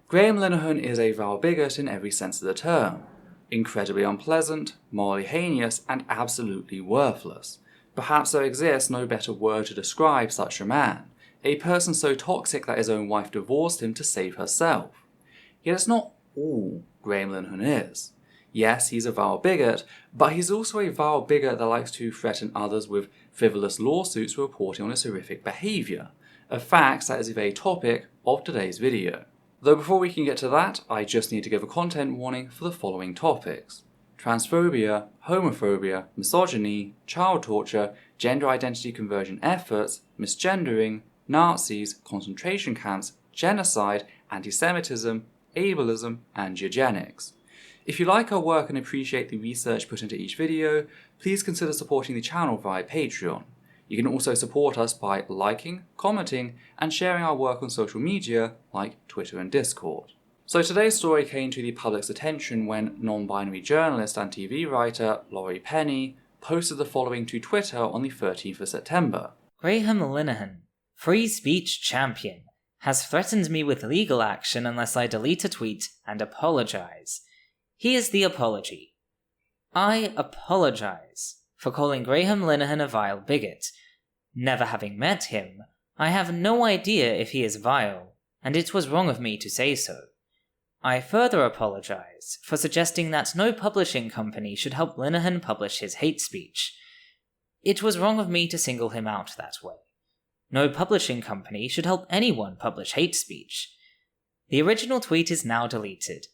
Graham Linehan is a vile bigot in every sense of the term. Incredibly unpleasant, morally heinous, and absolutely worthless. Perhaps there exists no better word to describe such a man. A person so toxic that his own wife divorced him to save herself. Yet it's not all Graham Linehan is. Yes, he's a vile bigot, but he's also a vile bigot that likes to threaten others with frivolous lawsuits for reporting on his horrific behaviour, a fact that is the very topic of today's video. Though before we can get to that, I just need to give a content warning for the following topics: transphobia, homophobia, misogyny, child torture, gender identity conversion efforts, misgendering, Nazis, concentration camps, genocide, anti-Semitism, ableism, and eugenics. If you like our work and appreciate the research put into each video, please consider supporting the channel via Patreon. You can also support us by liking, commenting, and sharing our work on social media like Twitter and Discord. So today's story came to the public's attention when non-binary journalist and TV writer Laurie posted the following to Twitter on the 13th of September. Graham Linehan, free speech champion, has threatened me with legal action unless I delete a tweet and apologize. Here's the apology. I apologize for calling Graham Linehan a vile bigot. Never having met him, I have no idea if he is vile, and it was wrong of me to say so. I further apologize for suggesting that no publishing company should help Linehan publish his hate speech. It was wrong of me to single him out that way. No publishing company should help anyone publish hate speech. The original tweet is now deleted.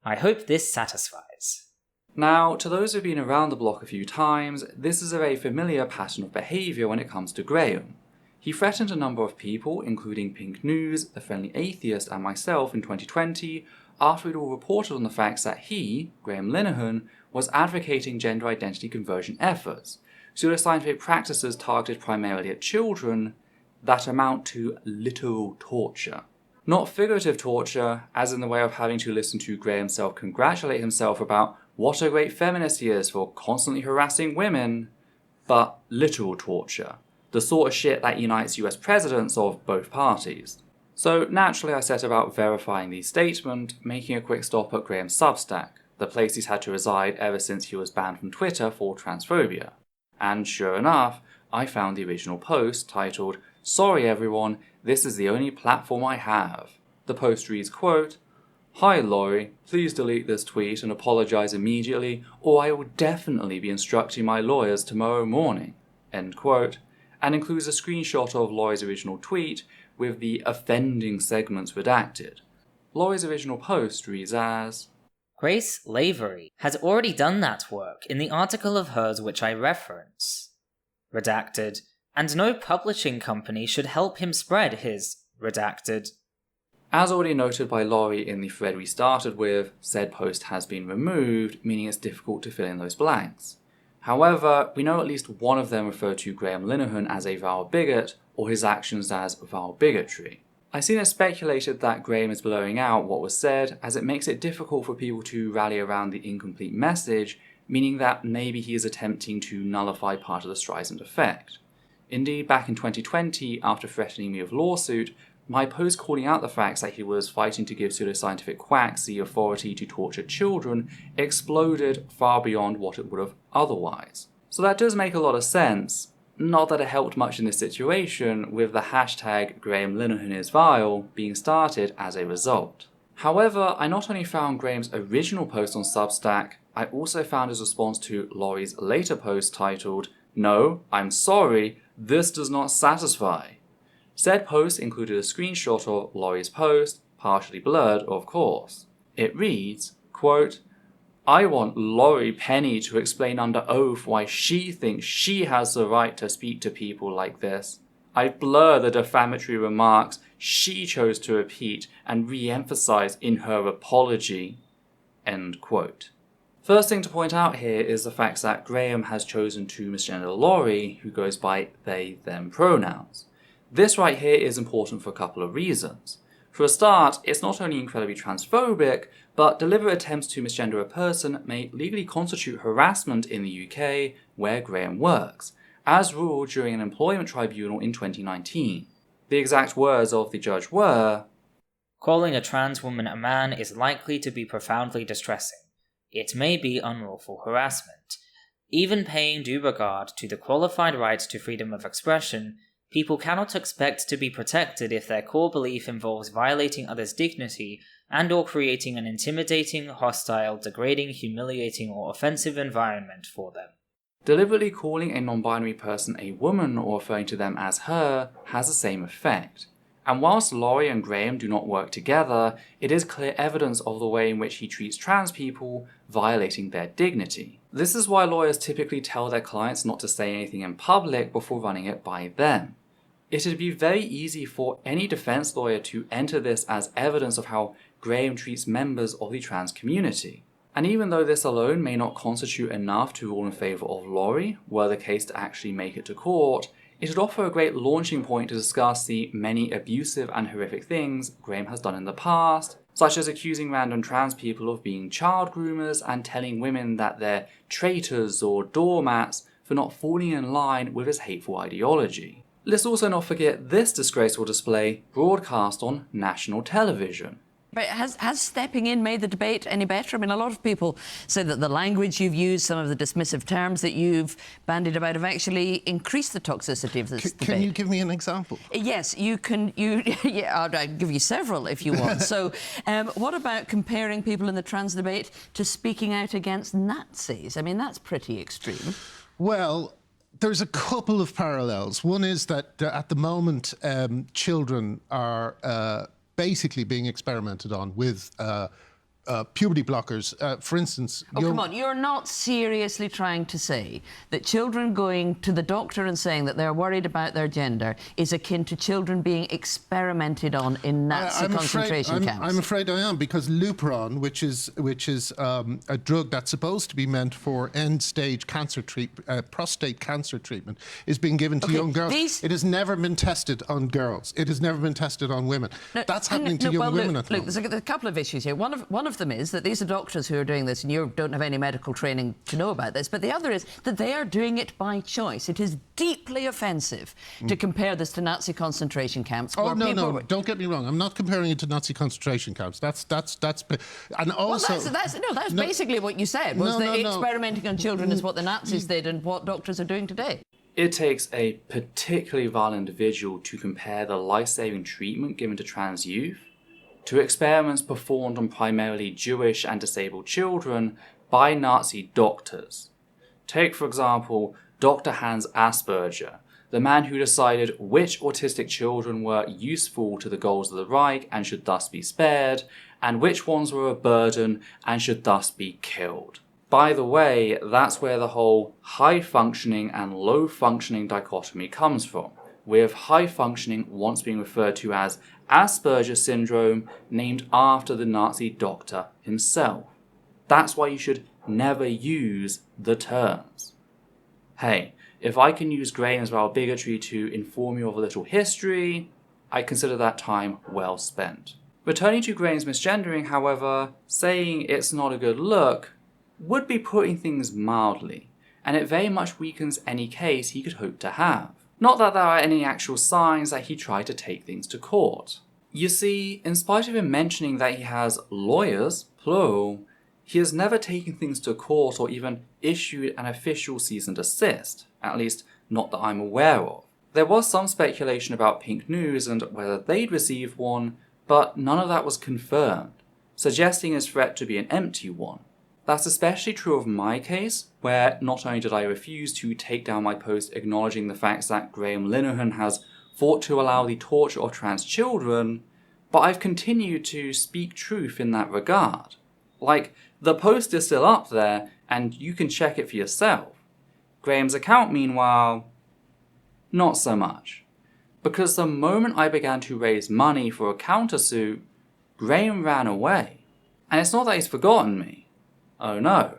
I hope this satisfies. Now, to those who've been around the block a few times, this is a very familiar pattern of behaviour when it comes to Graham. He threatened a number of people, including Pink News, The Friendly Atheist, and myself in 2020, after we'd all reported on the facts that he, Graham Linehan, was advocating gender identity conversion efforts, pseudoscientific practices targeted primarily at children that amount to literal torture. Not figurative torture, as in the way of having to listen to Graham self-congratulate himself about what a great feminist he is for constantly harassing women, but literal torture, the sort of shit that unites US presidents of both parties. So naturally I set about verifying these statements, making a quick stop at Graham's Substack, the place he's had to reside ever since he was banned from Twitter for transphobia. And sure enough, I found the original post titled, "Sorry everyone, this is the only platform I have." The post reads, quote, "Hi Laurie, please delete this tweet and apologise immediately or I will definitely be instructing my lawyers tomorrow morning," end quote, and includes a screenshot of Laurie's original tweet with the offending segments redacted. Laurie's original post reads as, Grace Lavery has already done that work in the article of hers which I reference. Redacted. And no publishing company should help him spread his redacted. As already noted by Laurie in the thread we started with, said post has been removed, meaning it's difficult to fill in those blanks. However, we know at least one of them referred to Graham Linehan as a vile bigot, or his actions as vile bigotry. I've seen it speculated that Graham is blurring out what was said, as it makes it difficult for people to rally around the incomplete message, meaning that maybe he is attempting to nullify part of the Streisand effect. Indeed, back in 2020, after threatening me with lawsuit, my post calling out the facts that he was fighting to give pseudoscientific quacks the authority to torture children exploded far beyond what it would have otherwise. So that does make a lot of sense, not that it helped much in this situation, with the hashtag Graham Linehan is vile being started as a result. However, I not only found Graham's original post on Substack, I also found his response to Laurie's later post titled, "No, I'm sorry, this does not satisfy." Said post included a screenshot of Laurie's post, partially blurred of course. It reads, quote, "I want Laurie to explain under oath why she thinks she has the right to speak to people like this. I blur the defamatory remarks she chose to repeat and re-emphasize in her apology." End quote. First thing to point out here is the fact that Graham has chosen to misgender Laurie, who goes by they, them pronouns. This right here is important for a couple of reasons. For a start, it's not only incredibly transphobic, but deliberate attempts to misgender a person may legally constitute harassment in the UK, where Graham works, as ruled during an employment tribunal in 2019. The exact words of the judge were, Calling a trans woman a man is likely to be profoundly distressing. It may be unlawful harassment. Even paying due regard to the qualified right to freedom of expression, people cannot expect to be protected if their core belief involves violating others' dignity and/or creating an intimidating, hostile, degrading, humiliating, or offensive environment for them. Deliberately calling a non-binary person a woman or referring to them as her has the same effect. And whilst Laurie and Graham do not work together, it is clear evidence of the way in which he treats trans people, violating their dignity. This is why lawyers typically tell their clients not to say anything in public before running it by them. It would be very easy for any defense lawyer to enter this as evidence of how Graham treats members of the trans community. And even though this alone may not constitute enough to rule in favour of Laurie, were the case to actually make it to court, it would offer a great launching point to discuss the many abusive and horrific things Graham has done in the past, such as accusing random trans people of being child groomers and telling women that they're traitors or doormats for not falling in line with his hateful ideology. Let's also not forget this disgraceful display broadcast on national television. But has stepping in made the debate any better? I mean, a lot of people say that the language you've used, some of the dismissive terms that you've bandied about have actually increased the toxicity of this debate. Can you give me an example? Yes, you can. Yeah, I'll give you several if you want. So, what about comparing people in the trans debate to speaking out against Nazis? I mean, that's pretty extreme. Well, there's a couple of parallels. One is that at the moment, children are basically being experimented on with puberty blockers. For instance... Oh, come on. You're not seriously trying to say that children going to the doctor and saying that they're worried about their gender is akin to children being experimented on in Nazi concentration camps? I'm afraid I am, because Lupron, which is a drug that's supposed to be meant for end-stage cancer prostate cancer treatment, is being given to young girls. It has never been tested on girls. It has never been tested on women. That's happening to young women at the moment. There's a couple of issues here. One of them is that these are doctors who are doing this, and you don't have any medical training to know about this, but the other is that they are doing it by choice. It is deeply offensive to compare this to Nazi concentration camps. Oh, no, don't get me wrong. I'm not comparing it to Nazi concentration camps. That's and also... Well, that's basically what you said, was that experimenting on children is what the Nazis did and what doctors are doing today. It takes a particularly violent individual to compare the life-saving treatment given to trans youth to experiments performed on primarily Jewish and disabled children by Nazi doctors. Take, for example, Dr. Hans Asperger, the man who decided which autistic children were useful to the goals of the Reich and should thus be spared, and which ones were a burden and should thus be killed. By the way, that's where the whole high-functioning and low-functioning dichotomy comes from, with high-functioning once being referred to as Asperger syndrome, named after the Nazi doctor himself. That's why you should never use the terms. Hey, if I can use Graham's vile bigotry to inform you of a little history, I consider that time well spent. Returning to Graham's misgendering, however, saying it's not a good look would be putting things mildly, and it very much weakens any case he could hope to have. Not that there are any actual signs that he tried to take things to court. You see, in spite of him mentioning that he has lawyers, plural, he has never taken things to court or even issued an official cease and desist, at least not that I'm aware of. There was some speculation about Pink News and whether they'd received one, but none of that was confirmed, suggesting his threat to be an empty one. That's especially true of my case, where not only did I refuse to take down my post acknowledging the facts that Graham Linehan has fought to allow the torture of trans children, but I've continued to speak truth in that regard. Like, the post is still up there, and you can check it for yourself. Graham's account, meanwhile, not so much. Because the moment I began to raise money for a countersuit, Graham ran away. And it's not that he's forgotten me. Oh no.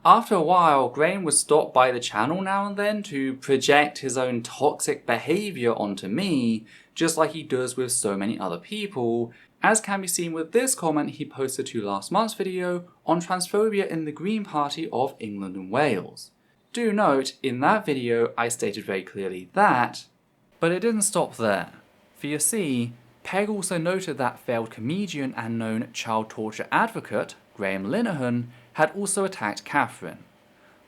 After a while, Graham would stop by the channel now and then to project his own toxic behaviour onto me, just like he does with so many other people, as can be seen with this comment he posted to last month's video on transphobia in the Green Party of England and Wales. Do note, in that video I stated very clearly that, but it didn't stop there. For you see, Peg also noted that failed comedian and known child torture advocate, Graham Linehan, had also attacked Catherine.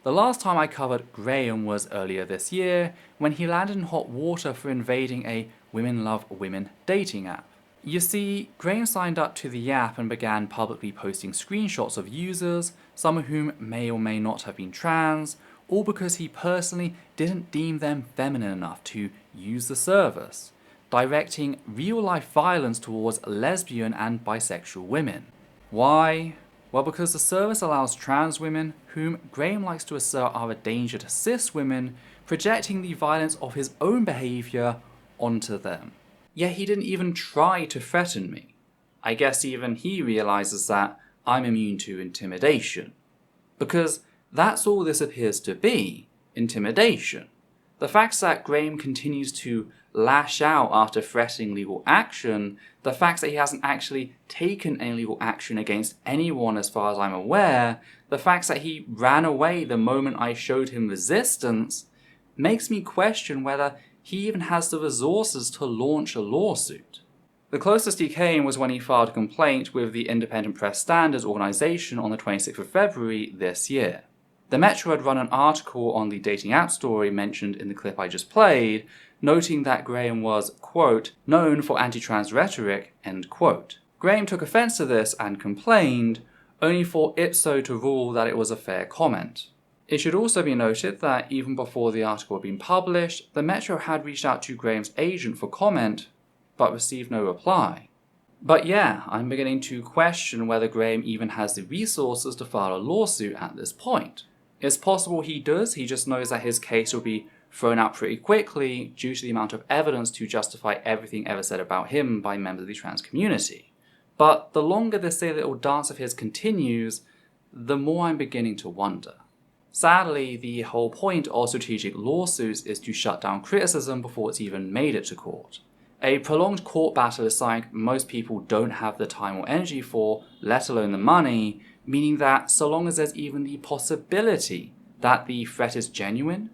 The last time I covered Graham was earlier this year, when he landed in hot water for invading a Women Love Women dating app. You see, Graham signed up to the app and began publicly posting screenshots of users, some of whom may or may not have been trans, all because he personally didn't deem them feminine enough to use the service, directing real-life violence towards lesbian and bisexual women. Why? Well, because the service allows trans women, whom Graham likes to assert are a danger to cis women, projecting the violence of his own behaviour onto them. Yet he didn't even try to threaten me. I guess even he realises that I'm immune to intimidation. Because that's all this appears to be, intimidation. The fact that Graham continues to lash out after threatening legal action, the fact that he hasn't actually taken any legal action against anyone as far as I'm aware, the fact that he ran away the moment I showed him resistance, makes me question whether he even has the resources to launch a lawsuit. The closest he came was when he filed a complaint with the Independent Press Standards organisation on the 26th of February this year. The Metro had run an article on the dating app story mentioned in the clip I just played, noting that Graham was, quote, known for anti-trans rhetoric, end quote. Graham took offence to this and complained, only for Ipso to rule that it was a fair comment. It should also be noted that even before the article had been published, the Metro had reached out to Graham's agent for comment, but received no reply. But yeah, I'm beginning to question whether Graham even has the resources to file a lawsuit at this point. It's possible he does, he just knows that his case will be thrown out pretty quickly due to the amount of evidence to justify everything ever said about him by members of the trans community. But the longer this silly little dance of his continues, the more I'm beginning to wonder. Sadly, the whole point of strategic lawsuits is to shut down criticism before it's even made it to court. A prolonged court battle is something most people don't have the time or energy for, let alone the money, meaning that so long as there's even the possibility that the threat is genuine,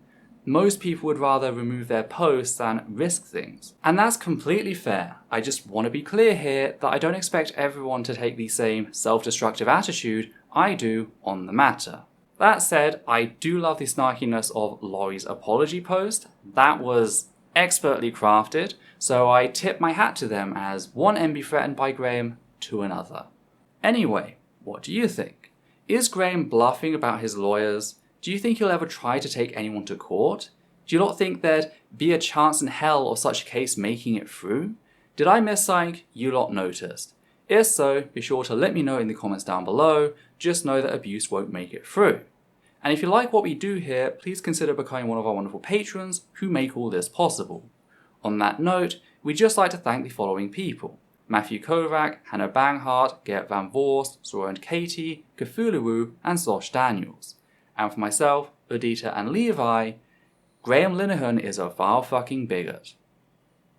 most people would rather remove their posts than risk things. And that's completely fair. I just want to be clear here that I don't expect everyone to take the same self-destructive attitude I do on the matter. That said, I do love the snarkiness of Laurie's apology post. That was expertly crafted, so I tip my hat to them as one end be threatened by Graham to another. Anyway, what do you think? Is Graham bluffing about his lawyers? Do you think he'll ever try to take anyone to court? Do you not think there'd be a chance in hell of such a case making it through? Did I miss something you lot noticed? If so, be sure to let me know in the comments down below. Just know that abuse won't make it through. And if you like what we do here, please consider becoming one of our wonderful patrons who make all this possible. On that note, we'd just like to thank the following people: Matthew Kovac, Hannah Banghart, Gert Van Vorst, Zora and Katie, Cthulhu, and Sosh Daniels. And for myself, Udita and Levi, Graham Linehan is a vile fucking bigot.